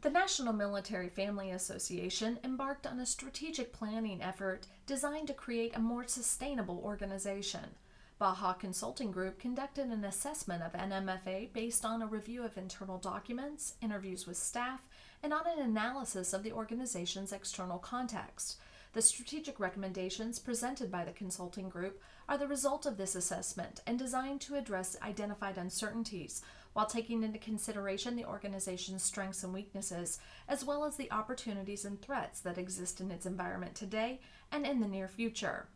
The National Military Family Association embarked on a strategic planning effort designed to create a more sustainable organization. BAHA Consulting Group conducted an assessment of NMFA based on a review of internal documents, interviews with staff, and on an analysis of the organization's external context. The strategic recommendations presented by the consulting group are the result of this assessment and designed to address identified uncertainties while taking into consideration the organization's strengths and weaknesses, as well as the opportunities and threats that exist in its environment today and in the near future.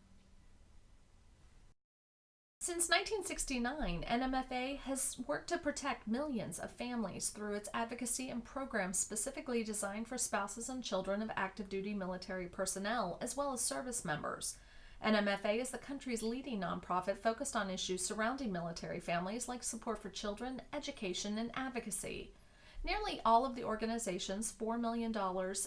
Since 1969, NMFA has worked to protect millions of families through its advocacy and programs specifically designed for spouses and children of active duty military personnel, as well as service members. NMFA is the country's leading nonprofit focused on issues surrounding military families like support for children, education, and advocacy. Nearly all of the organization's $4 million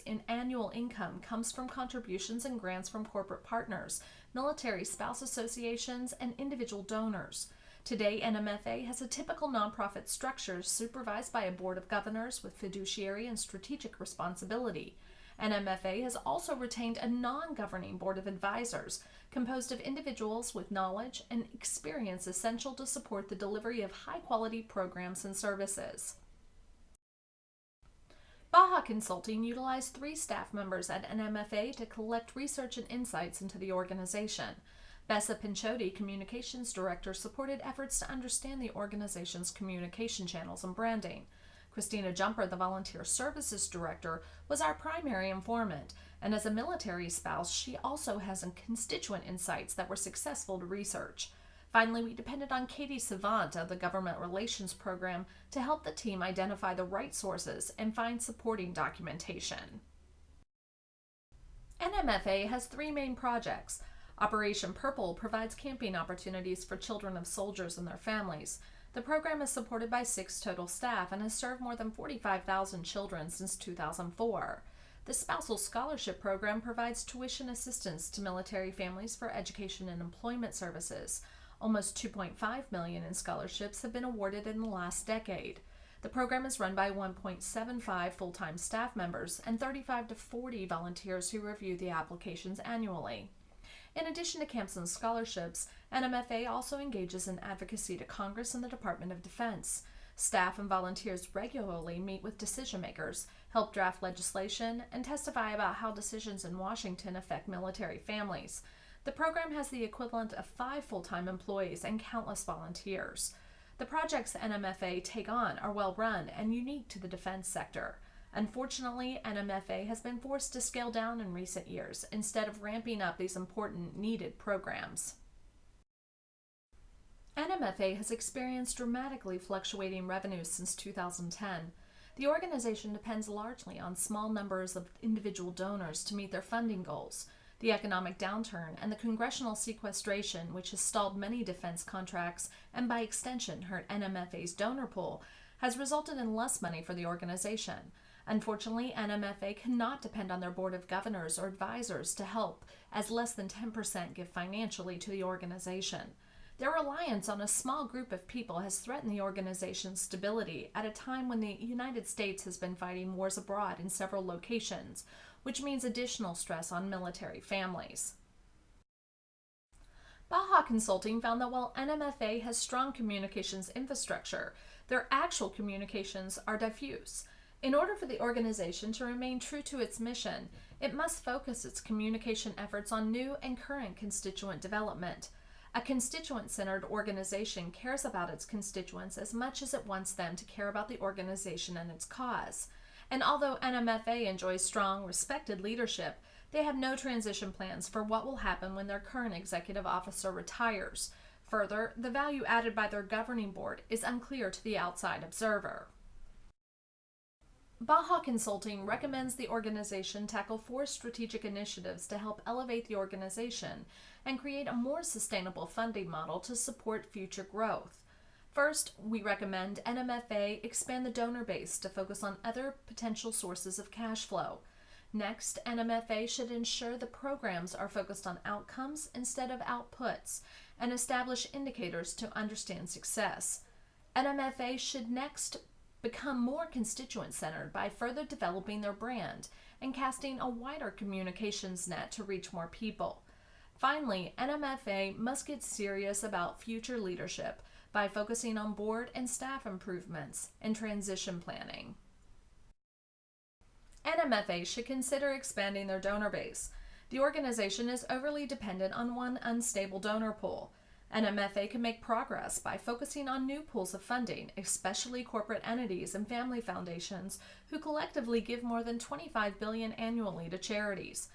in annual income comes from contributions and grants from corporate partners, military spouse associations, and individual donors. Today, NMFA has a typical nonprofit structure supervised by a board of governors with fiduciary and strategic responsibility. NMFA has also retained a non-governing board of advisors composed of individuals with knowledge and experience essential to support the delivery of high-quality programs and services. BAHA Consulting utilized 3 staff members at NMFA to collect research and insights into the organization. Bessa Pinchoti, Communications Director, supported efforts to understand the organization's communication channels and branding. Christina Jumper, the Volunteer Services Director, was our primary informant, and as a military spouse, she also has constituent insights that were successful to research. Finally, we depended on Katie Savant of the Government Relations Program to help the team identify the right sources and find supporting documentation. NMFA has 3 main projects. Operation Purple provides camping opportunities for children of soldiers and their families. The program is supported by 6 total staff and has served more than 45,000 children since 2004. The Spousal Scholarship Program provides tuition assistance to military families for education and employment services. Almost $2.5 million in scholarships have been awarded in the last decade. The program is run by 1.75 full-time staff members and 35 to 40 volunteers who review the applications annually. In addition to camps and scholarships, NMFA also engages in advocacy to Congress and the Department of Defense. Staff and volunteers regularly meet with decision makers, help draft legislation, and testify about how decisions in Washington affect military families. The program has the equivalent of 5 full-time employees and countless volunteers. The projects NMFA take on are well run and unique to the defense sector. Unfortunately, NMFA has been forced to scale down in recent years instead of ramping up these important, needed programs. NMFA has experienced dramatically fluctuating revenues since 2010. The organization depends largely on small numbers of individual donors to meet their funding goals. The economic downturn and the congressional sequestration, which has stalled many defense contracts and by extension hurt NMFA's donor pool, has resulted in less money for the organization. Unfortunately, NMFA cannot depend on their board of governors or advisors to help, as less than 10% give financially to the organization. Their reliance on a small group of people has threatened the organization's stability at a time when the United States has been fighting wars abroad in several locations, which means additional stress on military families. BAHA Consulting found that while NMFA has strong communications infrastructure, their actual communications are diffuse. In order for the organization to remain true to its mission, it must focus its communication efforts on new and current constituent development. A constituent-centered organization cares about its constituents as much as it wants them to care about the organization and its cause. And although NMFA enjoys strong, respected leadership, they have no transition plans for what will happen when their current executive officer retires. Further, the value added by their governing board is unclear to the outside observer. BAHA Consulting recommends the organization tackle 4 strategic initiatives to help elevate the organization and create a more sustainable funding model to support future growth. First, we recommend NMFA expand the donor base to focus on other potential sources of cash flow. Next, NMFA should ensure the programs are focused on outcomes instead of outputs and establish indicators to understand success. NMFA should next become more constituent-centered by further developing their brand and casting a wider communications net to reach more people. Finally, NMFA must get serious about future leadership by focusing on board and staff improvements and transition planning. NMFA should consider expanding their donor base. The organization is overly dependent on one unstable donor pool. NMFA can make progress by focusing on new pools of funding, especially corporate entities and family foundations who collectively give more than $25 billion annually to charities.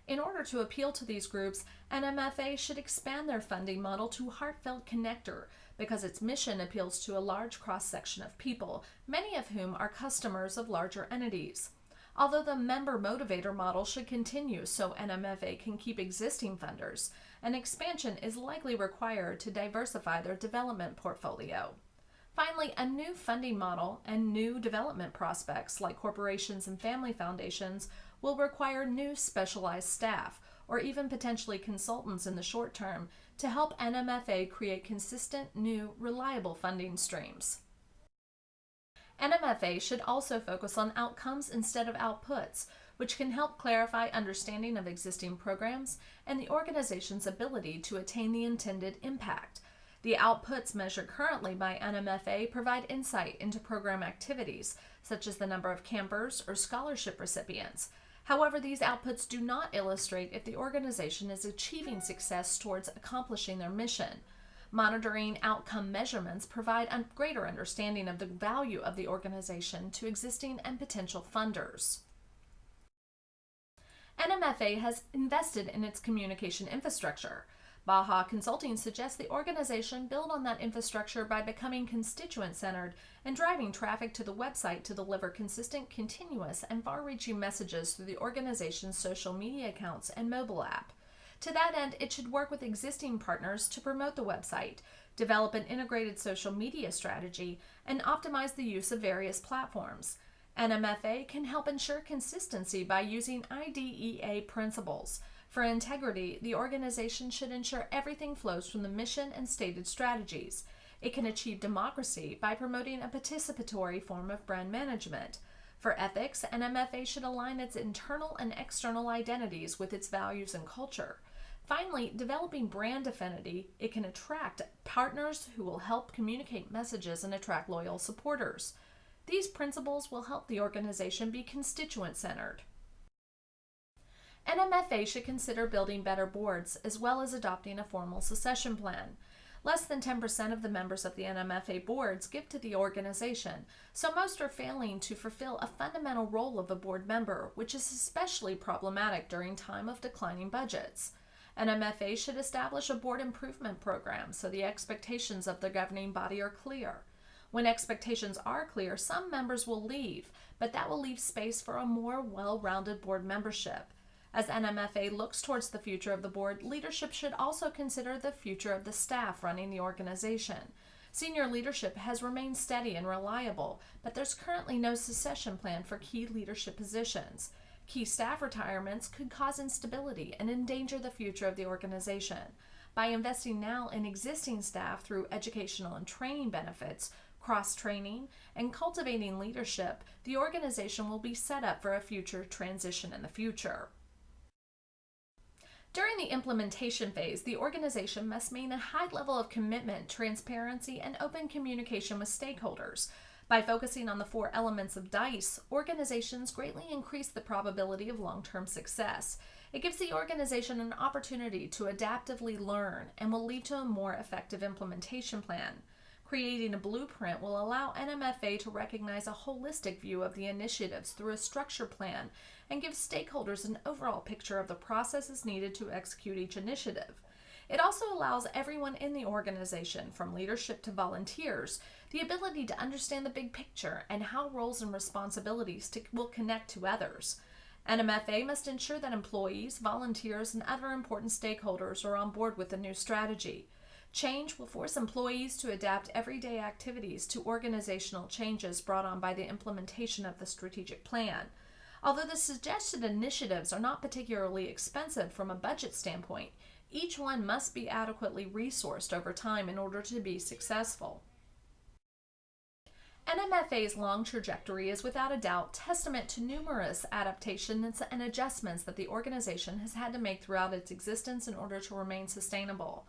In order to appeal to these groups, NMFA should expand their funding model to Heartfelt Connector because its mission appeals to a large cross-section of people, many of whom are customers of larger entities. Although the member motivator model should continue so NMFA can keep existing funders, an expansion is likely required to diversify their development portfolio. Finally, a new funding model and new development prospects like corporations and family foundations will require new specialized staff or even potentially consultants in the short term to help NMFA create consistent, new, reliable funding streams. NMFA should also focus on outcomes instead of outputs, which can help clarify understanding of existing programs and the organization's ability to attain the intended impact. The outputs measured currently by NMFA provide insight into program activities, such as the number of campers or scholarship recipients. However, these outputs do not illustrate if the organization is achieving success towards accomplishing their mission. Monitoring outcome measurements provide a greater understanding of the value of the organization to existing and potential funders. NMFA has invested in its communication infrastructure. BAHA Consulting suggests the organization build on that infrastructure by becoming constituent-centered and driving traffic to the website to deliver consistent, continuous, and far-reaching messages through the organization's social media accounts and mobile app. To that end, it should work with existing partners to promote the website, develop an integrated social media strategy, and optimize the use of various platforms. NMFA can help ensure consistency by using IDEA principles. For integrity, the organization should ensure everything flows from the mission and stated strategies. It can achieve democracy by promoting a participatory form of brand management. For ethics, NMFA should align its internal and external identities with its values and culture. Finally, developing brand affinity, it can attract partners who will help communicate messages and attract loyal supporters. These principles will help the organization be constituent-centered. NMFA should consider building better boards as well as adopting a formal succession plan. Less than 10% of the members of the NMFA boards give to the organization, so most are failing to fulfill a fundamental role of a board member, which is especially problematic during time of declining budgets. NMFA should establish a board improvement program so the expectations of the governing body are clear. When expectations are clear, some members will leave, but that will leave space for a more well-rounded board membership. As NMFA looks towards the future of the board, leadership should also consider the future of the staff running the organization. Senior leadership has remained steady and reliable, but there's currently no succession plan for key leadership positions. Key staff retirements could cause instability and endanger the future of the organization. By investing now in existing staff through educational and training benefits, cross-training, and cultivating leadership, the organization will be set up for a future transition in the future. During the implementation phase, the organization must maintain a high level of commitment, transparency, and open communication with stakeholders. By focusing on the 4 elements of DICE, organizations greatly increase the probability of long-term success. It gives the organization an opportunity to adaptively learn and will lead to a more effective implementation plan. Creating a blueprint will allow NMFA to recognize a holistic view of the initiatives through a structure plan and give stakeholders an overall picture of the processes needed to execute each initiative. It also allows everyone in the organization, from leadership to volunteers, the ability to understand the big picture and how roles and responsibilities will connect to others. NMFA must ensure that employees, volunteers, and other important stakeholders are on board with the new strategy. Change will force employees to adapt everyday activities to organizational changes brought on by the implementation of the strategic plan. Although the suggested initiatives are not particularly expensive from a budget standpoint, each one must be adequately resourced over time in order to be successful. NMFA's long trajectory is without a doubt testament to numerous adaptations and adjustments that the organization has had to make throughout its existence in order to remain sustainable.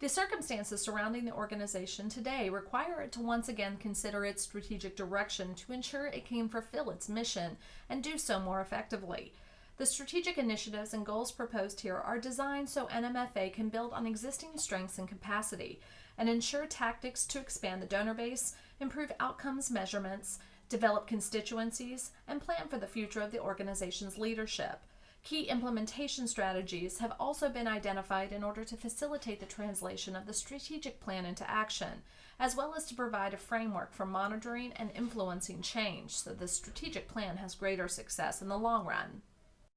The circumstances surrounding the organization today require it to once again consider its strategic direction to ensure it can fulfill its mission and do so more effectively. The strategic initiatives and goals proposed here are designed so NMFA can build on existing strengths and capacity and ensure tactics to expand the donor base, improve outcomes measurements, develop constituencies, and plan for the future of the organization's leadership. Key implementation strategies have also been identified in order to facilitate the translation of the strategic plan into action, as well as to provide a framework for monitoring and influencing change so the strategic plan has greater success in the long run.